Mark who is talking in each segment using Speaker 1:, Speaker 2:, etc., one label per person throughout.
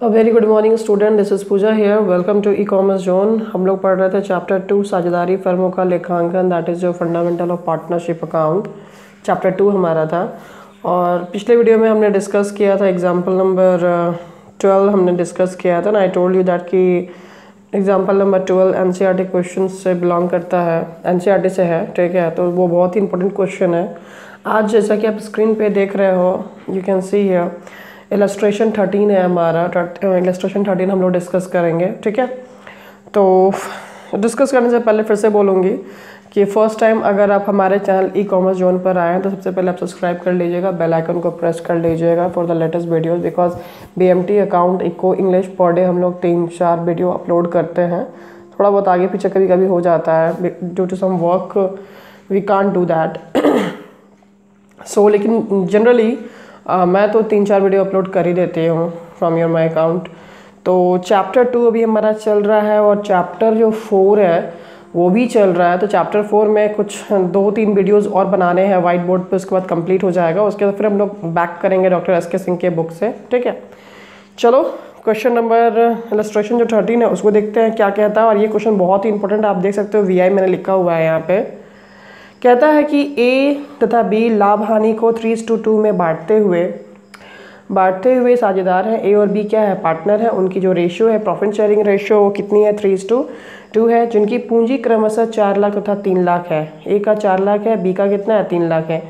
Speaker 1: Very good morning student, this is Pooja here. Welcome to e commerce zone. हम लोग पढ़ रहे थे चैप्टर 2 साझेदारी फर्मों का लेखांकन, दैट इज़ जो fundamental of partnership account. Chapter 2 हमारा था और पिछले वीडियो में हमने डिस्कस किया था एग्जाम्पल नंबर 12 हमने डिस्कस किया था ना। आई टोल्ड यू दैट कि एग्जाम्पल नंबर 12 एनसीईआरटी क्वेश्चन से बिलोंग करता है, एनसीईआरटी से है, ठीक है। तो वो बहुत ही इंपॉर्टेंट क्वेश्चन है। आज जैसा कि आप स्क्रीन पे देख रहे हो, you can see here illustration 13 है हमारा। इलस्ट्रेशन 13 हम लोग डिस्कस करेंगे, ठीक है। तो डिस्कस करने से पहले फिर से बोलूँगी कि फर्स्ट टाइम अगर आप हमारे चैनल ई कॉमर्स जोन पर आएँ तो सबसे पहले आप सब्सक्राइब कर लीजिएगा, बेल आइकन को प्रेस कर लीजिएगा for the latest videos, because BMT account eco English per day हम लोग 3-4 वीडियो अपलोड करते हैं। थोड़ा बहुत आगे पीछे कभी कभी हो जाता है, due to some work we can't do that. So लेकिन जनरली मैं तो 3-4 वीडियो अपलोड कर ही देती हूँ फ्रॉम योर माई अकाउंट। तो चैप्टर 2 अभी हमारा चल रहा है और चैप्टर जो 4 है वो भी चल रहा है। तो चैप्टर 4 में कुछ 2-3 वीडियोस और बनाने हैं वाइट बोर्ड पे, उसके बाद कंप्लीट हो जाएगा। उसके बाद फिर हम लोग बैक करेंगे डॉक्टर एस.के. सिंह के बुक से, ठीक है। चलो क्वेश्चन नंबर इलस्ट्रेशन जो 13 है उसको देखते हैं क्या कहता है। और ये क्वेश्चन बहुत ही इंपॉर्टेंट, आप देख सकते हो VI मैंने लिखा हुआ है यहाँ पे। कहता है कि A तथा B लाभ हानि को 3:2 में बांटते हुए साझेदार हैं। A और B क्या है, पार्टनर है। उनकी जो रेशियो है, प्रॉफिट शेयरिंग रेशियो, वो कितनी है, 3:2 है। जिनकी पूंजी क्रमशः 4 लाख तथा 3 लाख है। A का 4 लाख है, B का कितना है, 3 लाख है।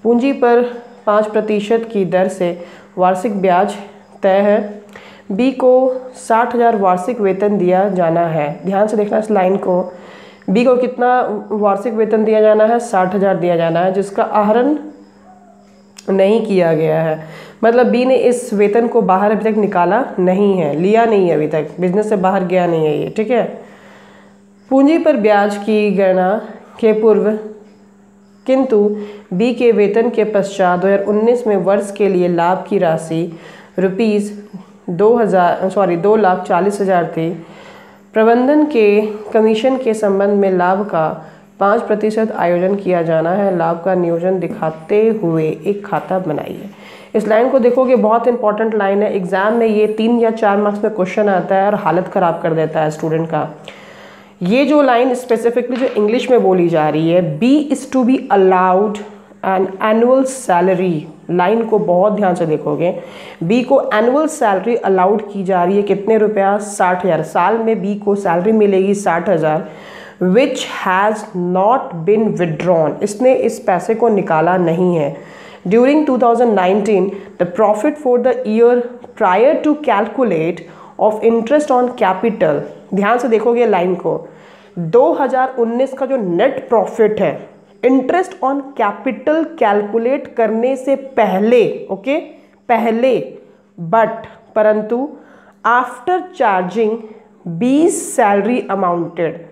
Speaker 1: पूंजी पर 5% की दर से वार्षिक ब्याज तय है। B को 60,000 वार्षिक वेतन दिया जाना है। ध्यान से देखना इस लाइन को। B को कितना वार्षिक वेतन दिया जाना है, 60,000 दिया जाना है, जिसका आहरण नहीं किया गया है। मतलब B ने इस वेतन को बाहर अभी तक निकाला नहीं है, लिया नहीं है, अभी तक बिजनेस से बाहर गया नहीं है ये, ठीक है। पूंजी पर ब्याज की गणना के पूर्व किंतु B के वेतन के पश्चात 2019 में वर्ष के लिए लाभ की राशि ₹2,40,000 थी। प्रबंधन के कमीशन के संबंध में लाभ का 5% आयोजन किया जाना है। लाभ का नियोजन दिखाते हुए एक खाता बनाइए। इस लाइन को देखोगे, बहुत इंपॉर्टेंट लाइन है। एग्जाम में ये 3 या 4 मार्क्स में क्वेश्चन आता है और हालत ख़राब कर देता है स्टूडेंट का। ये जो लाइन स्पेसिफिकली जो इंग्लिश में बोली जा रही है, B is to be allowed an annual salary, line को बहुत ध्यान से देखोगे। B को एनुअल सैलरी अलाउड की जा रही है, कितने रुपया, 60,000 साल में B को सैलरी मिलेगी 60,000, which has not been withdrawn, इसने इस पैसे को निकाला नहीं है। During 2019 the profit for the year prior to calculate of interest on capital, ध्यान से देखोगे लाइन को, 2019 का जो नेट प्रॉफिट है इंटरेस्ट ऑन कैपिटल कैलकुलेट करने से पहले, ओके, पहले, बट परंतु after charging B salary amounted,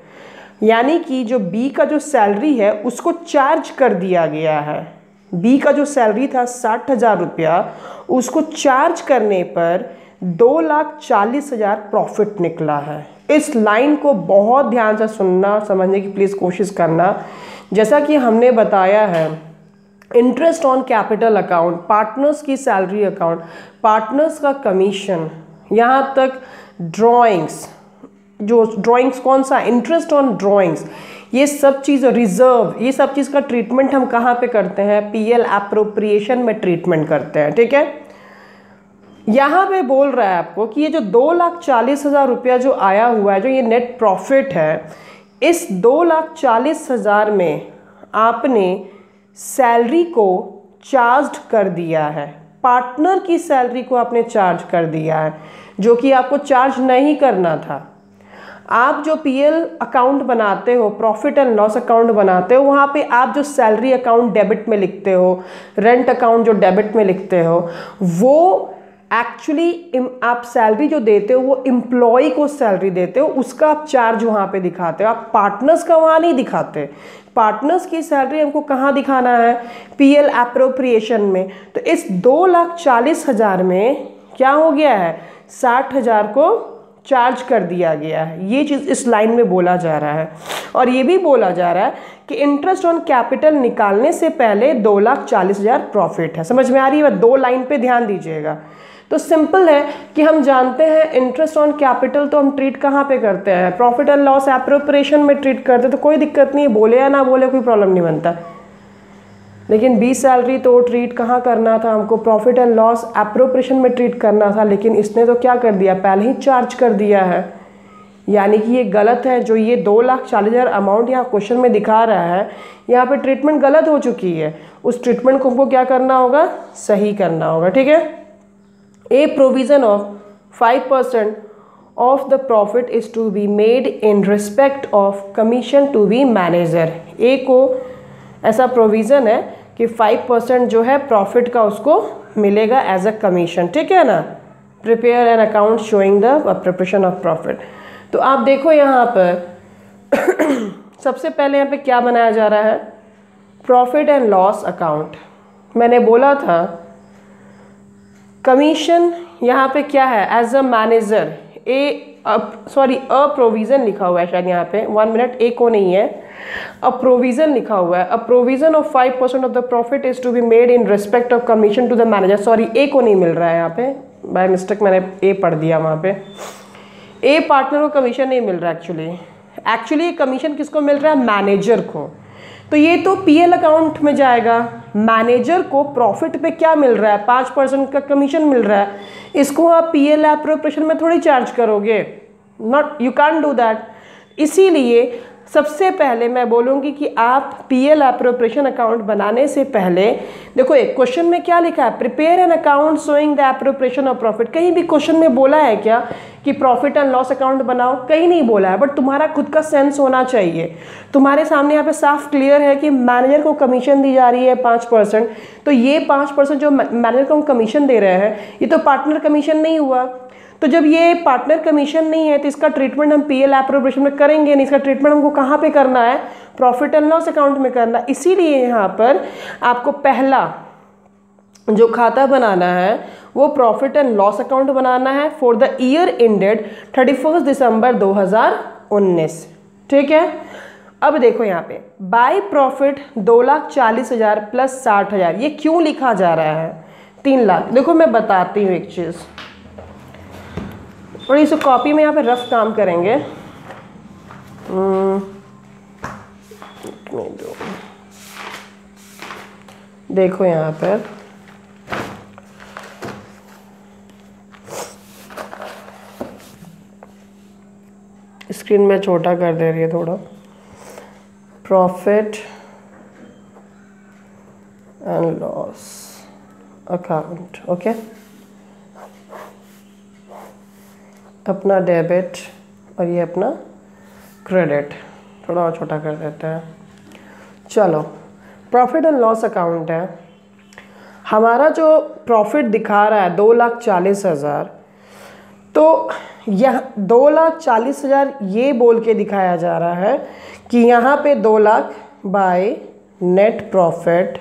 Speaker 1: यानी कि जो B का जो सैलरी है उसको चार्ज कर दिया गया है। B का जो सैलरी था 60,000 रुपया, उसको चार्ज करने पर 2,40,000 प्रॉफिट निकला है। इस लाइन को बहुत ध्यान से सुनना, समझने की प्लीज़ कोशिश करना। जैसा कि हमने बताया है, interest on capital account, partners की सैलरी अकाउंट, पार्टनर्स का कमीशन, यहाँ तक ड्राइंग्स, जो ड्राइंग्स कौन सा, इंटरेस्ट ऑन ड्राइंग्स, ये सब चीज़, रिजर्व, ये सब चीज़ का ट्रीटमेंट हम कहाँ पे करते हैं, PL एप्रोप्रिएशन में ट्रीटमेंट करते हैं, ठीक है। यहाँ पे बोल रहा है आपको कि ये जो 2,40,000 रुपया जो आया हुआ है, जो ये नेट प्रॉफिट है, इस 2,40,000 में आपने सैलरी को चार्ज कर दिया है, पार्टनर की सैलरी को आपने चार्ज कर दिया है, जो कि आपको चार्ज नहीं करना था। आप जो PL अकाउंट बनाते हो, प्रॉफिट एंड लॉस अकाउंट बनाते हो, वहाँ पे आप जो सैलरी अकाउंट डेबिट में लिखते हो, रेंट अकाउंट जो डेबिट में लिखते हो, वो एक्चुअली आप सैलरी जो देते हो वो एम्प्लॉय को सैलरी देते हो, उसका आप चार्ज वहाँ पे दिखाते हो, आप पार्टनर्स का वहाँ नहीं दिखाते। पार्टनर्स की सैलरी हमको कहाँ दिखाना है, PL एप्रोप्रिएशन में। तो इस 2,40,000 में क्या हो गया है, 60,000 को चार्ज कर दिया गया है। ये चीज़ इस लाइन में बोला जा रहा है। और ये भी बोला जा रहा है कि इंटरेस्ट ऑन कैपिटल निकालने से पहले 2,40,000 प्रॉफिट है। समझ में आ रही है? 2 लाइन पे ध्यान दीजिएगा। तो सिंपल है कि हम जानते हैं इंटरेस्ट ऑन कैपिटल तो हम ट्रीट कहाँ पे करते हैं, प्रॉफिट एंड लॉस एप्रोप्रिएशन में ट्रीट करते हैं, तो कोई दिक्कत नहीं है, बोले या ना बोले कोई प्रॉब्लम नहीं बनता। लेकिन बी सैलरी तो ट्रीट कहाँ करना था हमको, प्रॉफिट एंड लॉस एप्रोप्रिएशन में ट्रीट करना था, लेकिन इसने तो क्या कर दिया, पहले ही चार्ज कर दिया है। यानी कि ये गलत है, जो ये 2,40,000 अमाउंट यहाँ क्वेश्चन में दिखा रहा है, यहाँ पे ट्रीटमेंट गलत हो चुकी है। उस ट्रीटमेंट को हमको क्या करना होगा, सही करना होगा, ठीक है। A provision of 5% of the profit is to be made in respect of commission to be manager. A को ऐसा प्रोविज़न है कि 5% जो है प्रॉफिट का उसको मिलेगा एज अ कमीशन, ठीक है ना। Prepare an account showing the preparation of profit. तो आप देखो यहाँ पर सबसे पहले यहाँ पे क्या बनाया जा रहा है, प्रॉफिट एंड लॉस अकाउंट। मैंने बोला था कमीशन यहाँ पे क्या है, as a manager a provision लिखा हुआ है शायद यहाँ पे, 1 मिनट, ए को नहीं है, अ प्रोविज़न लिखा हुआ है। A provision of 5% of the profit is to be made in respect of commission to the manager. Sorry, A को नहीं मिल रहा है यहाँ पे, बाय मिस्टेक मैंने ए पढ़ दिया वहाँ पे। ए पार्टनर को कमीशन नहीं मिल रहा एक्चुअली कमीशन किसको मिल रहा है, मैनेजर को। तो ये तो पीएल अकाउंट में जाएगा। मैनेजर को प्रॉफिट पे क्या मिल रहा है, 5% का कमीशन मिल रहा है, इसको आप पीएल एप्रोप्रिएशन में थोड़ी चार्ज करोगे, not, you can't do that. इसीलिए सबसे पहले मैं बोलूँगी कि आप पीएल एप्रोप्रिएशन अकाउंट बनाने से पहले देखो एक क्वेश्चन में क्या लिखा है, prepare an account showing the appropriation of profit. कहीं भी क्वेश्चन में बोला है क्या कि प्रॉफिट एंड लॉस अकाउंट बनाओ, कहीं नहीं बोला है, बट तुम्हारा खुद का सेंस होना चाहिए। तुम्हारे सामने यहाँ पे साफ क्लियर है कि मैनेजर को कमीशन दी जा रही है 5%, तो ये 5% जो मैनेजर को हम कमीशन दे रहे हैं ये तो पार्टनर कमीशन नहीं हुआ। तो जब ये पार्टनर कमीशन नहीं है तो इसका ट्रीटमेंट हम पीएल एप्रोप्रिएशन में करेंगे नहीं, इसका ट्रीटमेंट हमको कहाँ पे करना है, प्रॉफिट एंड लॉस अकाउंट में करना है। इसीलिए यहाँ पर आपको पहला जो खाता बनाना है वो प्रॉफिट एंड लॉस अकाउंट बनाना है फॉर द ईयर एंडेड 31 दिसंबर 2019, ठीक है। अब देखो यहाँ पे बाय प्रॉफिट 2,40,000 प्लस 60,000, ये क्यों लिखा जा रहा है 3 लाख। देखो मैं बताती हूँ एक चीज़, और इस कॉपी में यहाँ पे रफ काम करेंगे। देखो यहाँ पर स्क्रीन में छोटा कर दे रही है थोड़ा। Profit and loss account, okay. अपना डेबिट और ये अपना क्रेडिट, थोड़ा और छोटा कर देते हैं। चलो, प्रॉफिट एंड लॉस अकाउंट है हमारा। जो प्रॉफिट दिखा रहा है 2,40,000, तो यह 2,40,000 ये बोल के दिखाया जा रहा है कि यहाँ पे 2 लाख बाय नेट प्रॉफिट,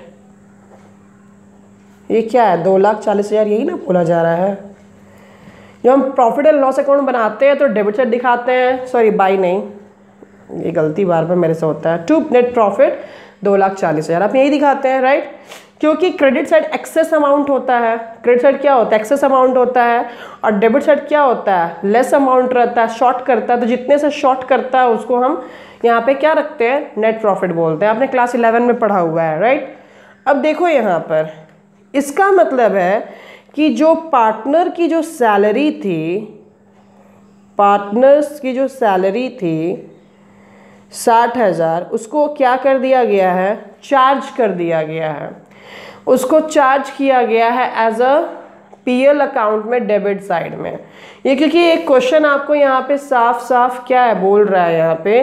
Speaker 1: ये क्या है 2,40,000, यही ना बोला जा रहा है। जब हम प्रॉफिट एंड लॉस अकाउंट बनाते हैं तो डेबिट साइड दिखाते हैं, सॉरी बाई नहीं, ये गलती बार बार मेरे से होता है, टू नेट प्रॉफिट 2,40,000 आप यही दिखाते हैं, राइट। क्योंकि क्रेडिट साइड एक्सेस अमाउंट होता है, क्रेडिट साइड क्या होता है, एक्सेस अमाउंट होता है, और डेबिट साइड क्या होता है, लेस अमाउंट रहता है, शॉर्ट करता है। तो जितने से शॉर्ट करता है उसको हम यहाँ पे क्या रखते हैं, नेट प्रॉफिट बोलते हैं। आपने क्लास 11 में पढ़ा हुआ है, राइट। अब देखो यहाँ पर इसका मतलब है कि जो पार्टनर की जो सैलरी थी, पार्टनर्स की जो सैलरी थी 60,000, उसको क्या कर दिया गया है, चार्ज कर दिया गया है, उसको चार्ज किया गया है एज अ पीएल अकाउंट में डेबिट साइड में। ये क्योंकि एक क्वेश्चन आपको यहाँ पे साफ साफ क्या है बोल रहा है यहाँ पे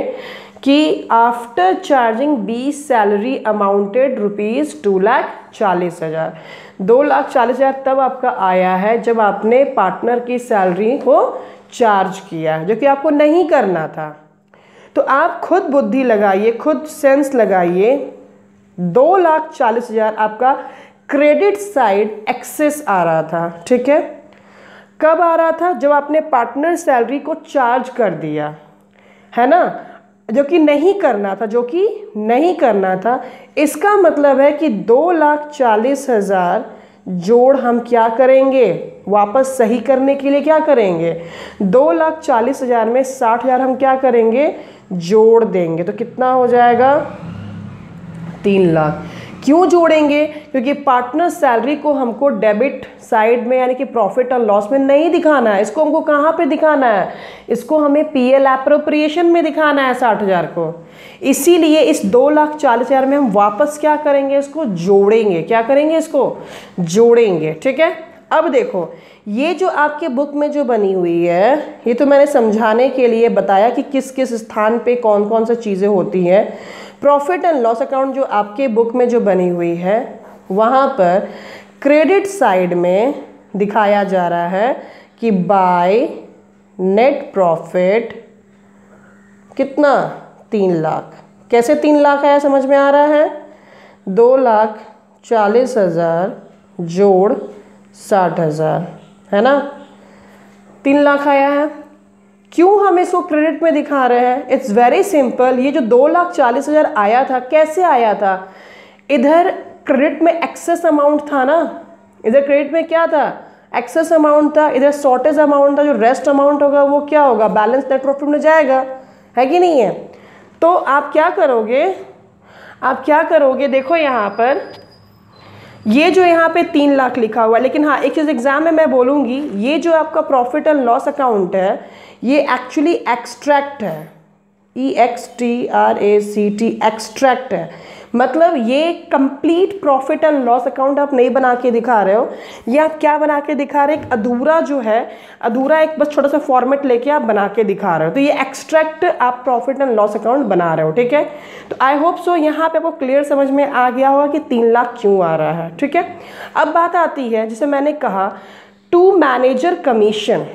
Speaker 1: कि after charging B salary amounted rupees 2,40,000। 2,40,000 तब आपका आया है जब आपने पार्टनर की सैलरी को चार्ज किया है, जो कि आपको नहीं करना था। तो आप खुद बुद्धि लगाइए, खुद सेंस लगाइए। 2,40,000 आपका क्रेडिट साइड एक्सेस आ रहा था, ठीक है। कब आ रहा था, जब आपने पार्टनर सैलरी को चार्ज कर दिया, है ना, जो कि नहीं करना था, जो कि नहीं करना था। इसका मतलब है कि 2,40,000 जोड़ हम क्या करेंगे, वापस सही करने के लिए क्या करेंगे, 2,40,000 में 60,000 हम क्या करेंगे, जोड़ देंगे। तो कितना हो जाएगा, 3 लाख। क्यों जोड़ेंगे, क्योंकि पार्टनर सैलरी को हमको डेबिट साइड में यानी कि प्रॉफिट और लॉस में नहीं दिखाना है, इसको हमको कहाँ पे दिखाना है, इसको हमें पीएल एप्रोप्रिएशन में दिखाना है 60,000 को। इसीलिए इस 2,40,000 में हम वापस क्या करेंगे, इसको जोड़ेंगे। क्या करेंगे, इसको जोड़ेंगे। ठीक है, अब देखो ये जो आपके बुक में जो बनी हुई है, ये तो मैंने समझाने के लिए बताया कि किस किस स्थान पे कौन कौन सी चीज़ें होती हैं। प्रॉफिट एंड लॉस अकाउंट जो आपके बुक में जो बनी हुई है, वहाँ पर क्रेडिट साइड में दिखाया जा रहा है कि बाय नेट प्रॉफिट कितना, 3 लाख। कैसे 3 लाख आया, समझ में आ रहा है, 2,40,000 जोड़ 60,000 है ना, 3 लाख आया है। क्यों हम इसको क्रेडिट में दिखा रहे हैं, इट्स वेरी सिंपल। ये जो 2,40,000 आया था, कैसे आया था, इधर क्रेडिट में एक्सेस अमाउंट था ना, इधर क्रेडिट में क्या था, एक्सेस अमाउंट था, इधर शॉर्टेज अमाउंट था। जो रेस्ट अमाउंट होगा वो क्या होगा, बैलेंस नेट प्रॉफिट में जाएगा, है कि नहीं है। तो आप क्या करोगे, देखो यहाँ पर ये जो यहाँ पे 3 लाख लिखा हुआ है, लेकिन हाँ एक चीज़ एग्जाम में मैं बोलूँगी, ये जो आपका प्रॉफिट एंड लॉस अकाउंट है ये एक्चुअली एक्सट्रैक्ट है, EXTRACT एक्सट्रैक्ट है। मतलब ये complete profit and loss account आप नहीं बना के दिखा रहे हो, ये आप क्या बना के दिखा रहे हो, एक अधूरा जो है, अधूरा एक बस छोटा सा फॉर्मेट लेके आप बना के दिखा रहे हो। तो ये एक्सट्रैक्ट आप प्रॉफिट एंड लॉस अकाउंट बना रहे हो। ठीक है, तो आई होप सो यहाँ पे आपको क्लियर समझ में आ गया होगा कि 3 लाख क्यों आ रहा है। ठीक है, अब बात आती है जिसे मैंने कहा to manager commission.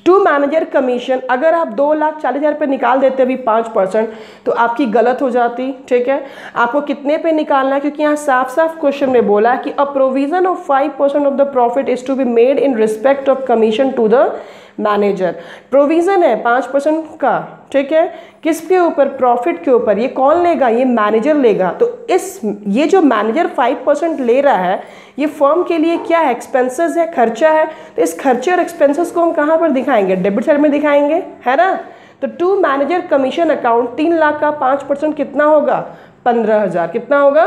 Speaker 1: To manager commission अगर आप 2,40,000 पे निकाल देते अभी 5%, तो आपकी गलत हो जाती। ठीक है, आपको कितने पे निकालना है, क्योंकि यहाँ साफ साफ क्वेश्चन में बोला है कि a provision of 5% of the profit is to be made in respect of commission to the manager. Provision है 5% का। ठीक है, किसके ऊपर, प्रॉफिट के ऊपर। ये कौन लेगा, ये मैनेजर लेगा। तो ये जो मैनेजर 5% ले रहा है, ये फर्म के लिए क्या है, एक्सपेंसेस है, खर्चा है। तो इस खर्चे और एक्सपेंसेस को हम कहाँ पर दिखाएंगे, डेबिट साइड में दिखाएंगे, है ना। तो to manager commission account 3 lakh का 5% कितना होगा, 15,000। कितना होगा,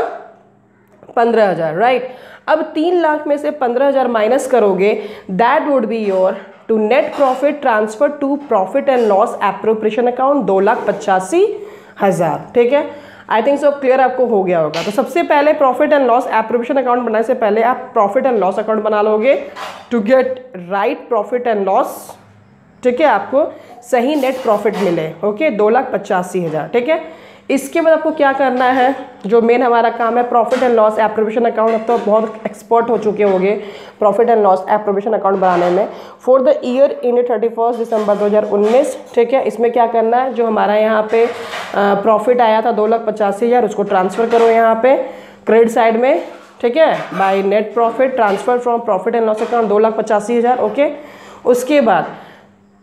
Speaker 1: 15,000, राइट। अब 3 लाख में से 15,000 माइनस करोगे, that would be your to net profit transfer to profit and loss appropriation account 2,85,000। ठीक है, आई थिंक सो क्लियर आपको हो गया होगा। तो सबसे पहले profit and loss appropriation account बनाने से पहले आप प्रॉफिट एंड लॉस अकाउंट बना लोगे to get right profit and loss. ठीक है, आपको सही नेट प्रॉफिट मिले। ओके, 2,85,000। ठीक है, इसके बाद आपको क्या करना है, जो मेन हमारा काम है profit and loss appropriation account. अब तो बहुत एक्सपर्ट हो चुके होंगे profit and loss appropriation account बनाने में। फॉर द ईयर इन 31 दिसंबर 2019। ठीक है, इसमें क्या करना है, जो हमारा यहाँ पे प्रॉफिट आया था 2,85,000, उसको ट्रांसफ़र करो यहाँ पे क्रेडिट साइड में। ठीक है, by net profit transfer from profit and loss account 2,85,000। Okay, उसके बाद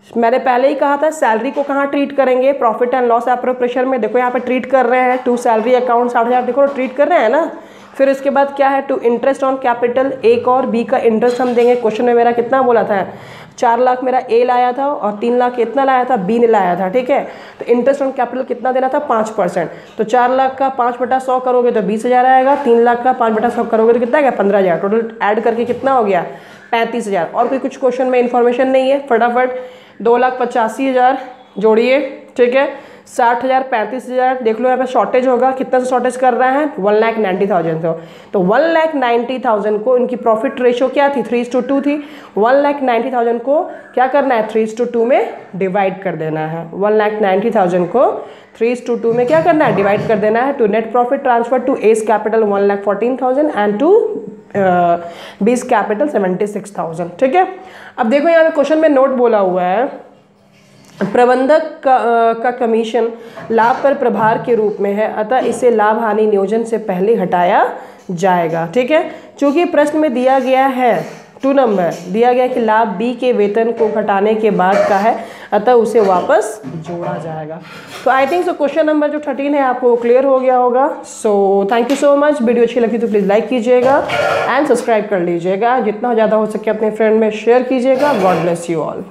Speaker 1: मैंने पहले ही कहा था सैलरी को कहाँ ट्रीट करेंगे, प्रॉफिट एंड लॉस एप्रोप्रिएशन में। देखो यहाँ पे ट्रीट कर रहे हैं टू सैलरी अकाउंट 60,000, देखो ट्रीट कर रहे हैं ना। फिर इसके बाद क्या है, टू इंटरेस्ट ऑन कैपिटल, ए और बी का इंटरेस्ट हम देंगे। क्वेश्चन में मेरा कितना बोला था, 4 लाख मेरा ए लाया था और 3 लाख कितना लाया था, बी ने लाया था। ठीक है, तो इंटरेस्ट ऑन कैपिटल कितना देना था, 5%। तो 4 लाख का 5/100 करोगे तो 20,000 आएगा, 3 लाख का 5/100 करोगे तो कितना आएगा, 15,000। टोटल ऐड करके कितना हो गया, 35,000। और कोई कुछ क्वेश्चन में इन्फॉर्मेशन नहीं है, फटाफट 2,85,000 जोड़िए। ठीक है, 60,000 35,000, देख लो यहाँ पे शॉर्टेज होगा, कितना से शॉर्टेज कर रहा है, 1,90,000। तो 1,90,000 को इनकी प्रॉफिट रेशियो क्या थी, 3:2 थी। 1,90,000 को क्या करना है, 3:2 में डिवाइड कर देना है। 1,90,000 को 3:2 में क्या करना है, डिवाइड कर देना है। To net profit transfer to S capital 1,14,000 and to B's capital 76,000। ठीक है, अब देखो यहाँ पे क्वेश्चन में नोट बोला हुआ है, प्रबंधक का कमीशन लाभ पर प्रभार के रूप में है, अतः इसे लाभ हानि नियोजन से पहले हटाया जाएगा। ठीक है, चूंकि प्रश्न में दिया गया है 2 नंबर दिया गया कि लाभ बी के वेतन को घटाने के बाद का है, अतः उसे वापस जोड़ा जाएगा। तो I think so question number जो 13 है आपको क्लियर हो गया होगा। So thank you so much. Video अच्छी लगी तो प्लीज़ लाइक कीजिएगा एंड सब्सक्राइब कर लीजिएगा। जितना ज़्यादा हो सके अपने फ्रेंड में शेयर कीजिएगा। God bless you all.